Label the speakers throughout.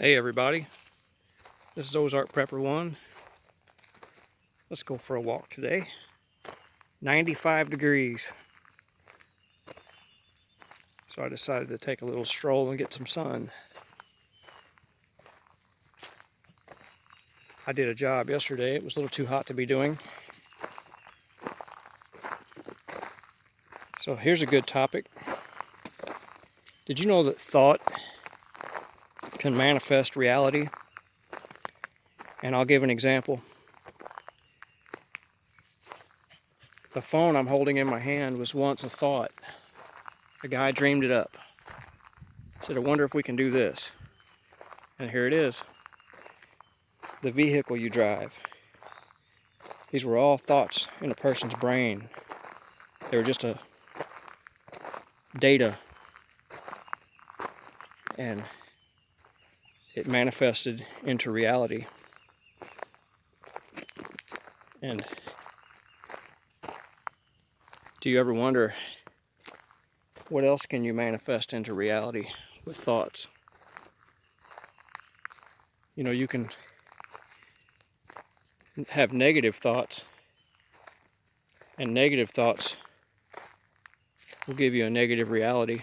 Speaker 1: Hey everybody, this is Ozark Prepper 1. Let's go for a walk today. 95 degrees. So I decided to take a little stroll and get some sun. I did a job yesterday. It was a little too hot to be doing. So here's a good topic. Did you know that thought can manifest reality? And I'll give an example. The phone I'm holding in my hand was once a thought. A guy dreamed it up. Said, I wonder if we can do this. And here it is. The vehicle you drive. These were all thoughts in a person's brain. They were just a data. And it manifested into reality. And do you ever wonder, what else can you manifest into reality with thoughts? You know, you can have negative thoughts, and negative thoughts will give you a negative reality.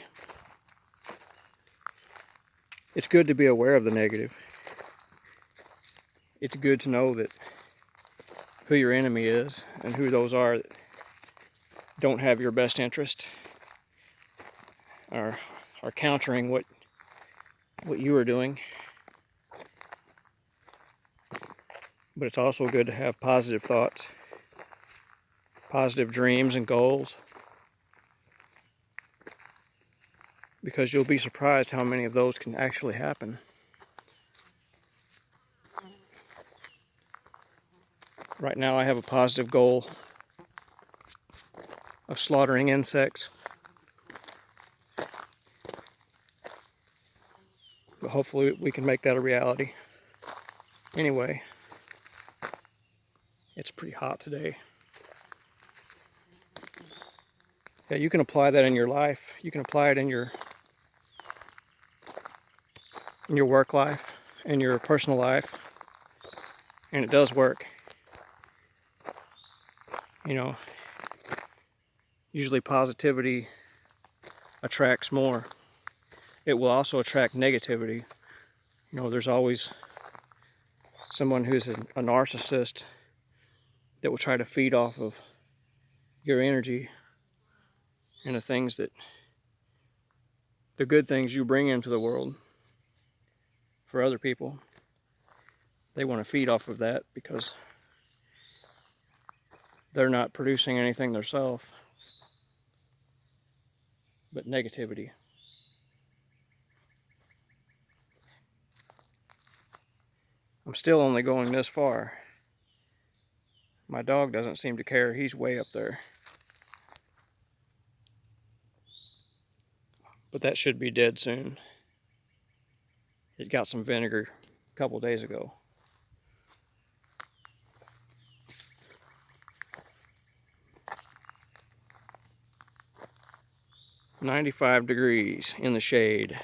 Speaker 1: It's good to be aware of the negative. It's good to know that who your enemy is and who those are that don't have your best interest, are countering what you are doing. But it's also good to have positive thoughts, positive dreams and goals, because you'll be surprised how many of those can actually happen. Right now I have a positive goal of slaughtering insects, but hopefully we can make that a reality. Anyway, it's pretty hot today. Yeah, you can apply that in your life. You can apply it in your work life, in your personal life, and it does work. You know, usually positivity attracts more. It will also attract negativity. You know, there's always someone who's a narcissist that will try to feed off of your energy and the good things you bring into the world for other people. They want to feed off of that because they're not producing anything themselves but negativity. I'm still only going this far. My dog doesn't seem to care. He's way up there. But that should be dead soon. It got some vinegar a couple days ago. "95 degrees in the shade."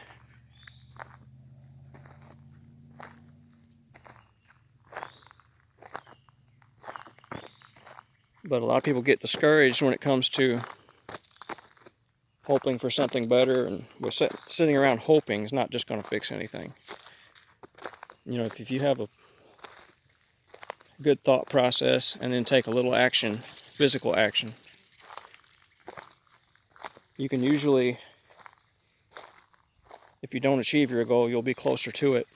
Speaker 1: But a lot of people get discouraged when it comes to hoping for something better, and sitting around hoping is not just going to fix anything. You know, if you have a good thought process and then take a little action, physical action, you can usually, if you don't achieve your goal, you'll be closer to it.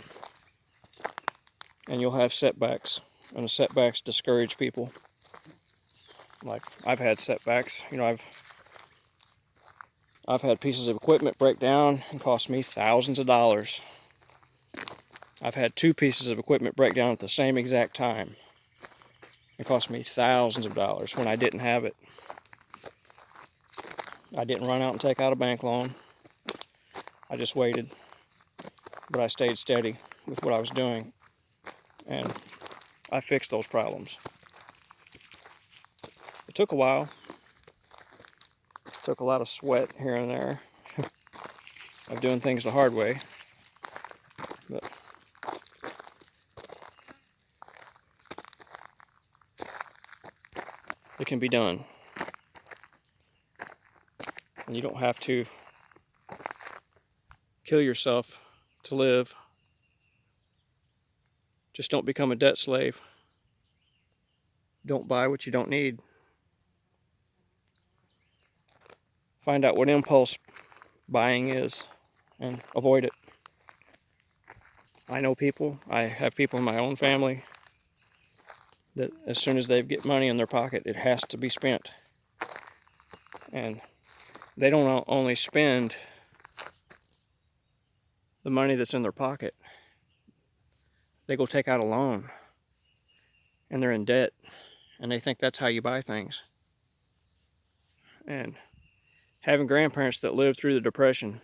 Speaker 1: And you'll have setbacks, and the setbacks discourage people. Like, I've had setbacks. You know, I've had pieces of equipment break down and cost me thousands of dollars. I've had 2 pieces of equipment break down at the same exact time. It cost me thousands of dollars when I didn't have it. I didn't run out and take out a bank loan. I just waited. But I stayed steady with what I was doing. And I fixed those problems. It took a while. It took a lot of sweat here and there of doing things the hard way. But It can be done. And you don't have to kill yourself to live. Just don't become a debt slave. Don't buy what you don't need. Find out what impulse buying is and avoid it. I know people, I have people in my own family that as soon as they get money in their pocket, it has to be spent. And they don't only spend the money that's in their pocket, they go take out a loan and they're in debt, and they think that's how you buy things. And having grandparents that lived through the Depression,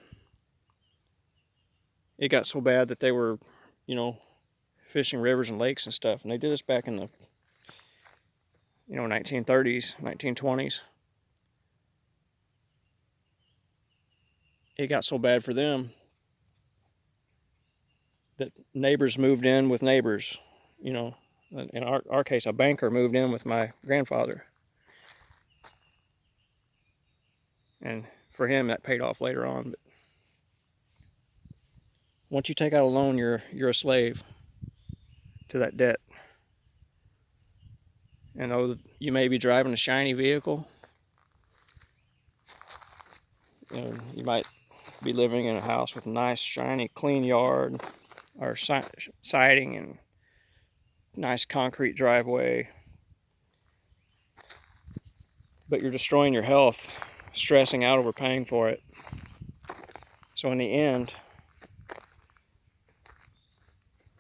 Speaker 1: it got so bad that they were, fishing rivers and lakes and stuff. And they did this back in the, 1930s, 1920s. It got so bad for them that neighbors moved in with neighbors. In our case, a banker moved in with my grandfather. And for him, that paid off later on. But once you take out a loan, you're a slave to that debt. And though you may be driving a shiny vehicle, you might be living in a house with a nice, shiny, clean yard, or siding and nice concrete driveway, but you're destroying your health, stressing out over paying for it. So in the end,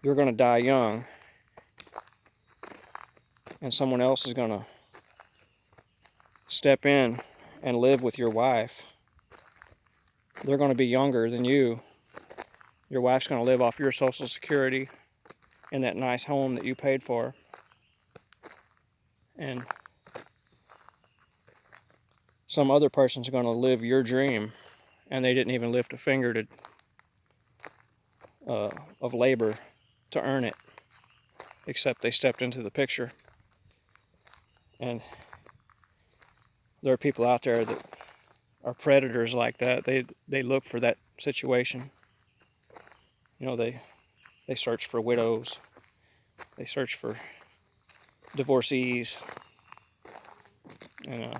Speaker 1: you're going to die young, and someone else is going to step in and live with your wife. They're going to be younger than you. Your wife's going to live off your Social Security in that nice home that you paid for. And some other person's going to live your dream, and they didn't even lift a finger of labor to earn it, except they stepped into the picture. And there are people out there that are predators like that. They look for that situation. They search for widows. They search for divorcees. And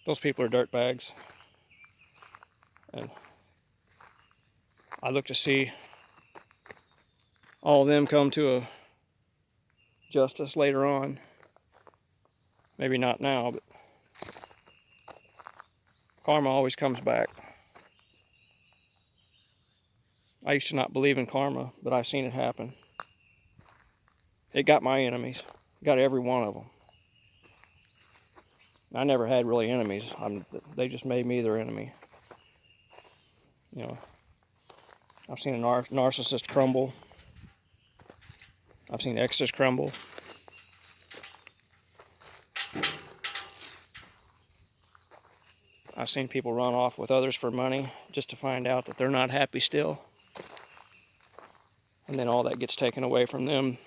Speaker 1: those people are dirtbags. And I look to see all of them come to a justice later on. Maybe not now, but karma always comes back. I used to not believe in karma, but I've seen it happen. It got my enemies. It got every one of them. I never had really enemies. They just made me their enemy. I've seen a narcissist crumble. I've seen exes crumble. I've seen people run off with others for money just to find out that they're not happy still. And then all that gets taken away from them.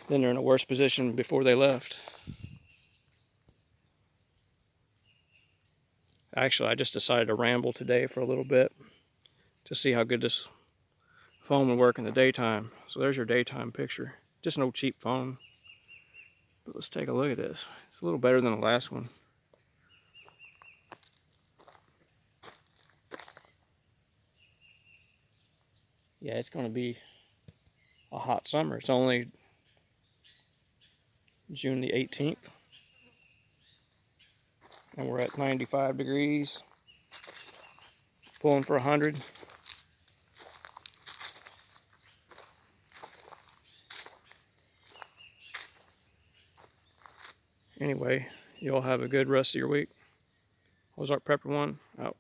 Speaker 1: Then they're in a worse position before they left. Actually, I just decided to ramble today for a little bit to see how good this phone would work in the daytime. So there's your daytime picture. Just an old cheap phone. But let's take a look at this. It's a little better than the last one. Yeah, it's going to be a hot summer. It's only June the 18th. And we're at 95 degrees. Pulling for 100. Anyway, you all have a good rest of your week. Ozark Prepper 1 out.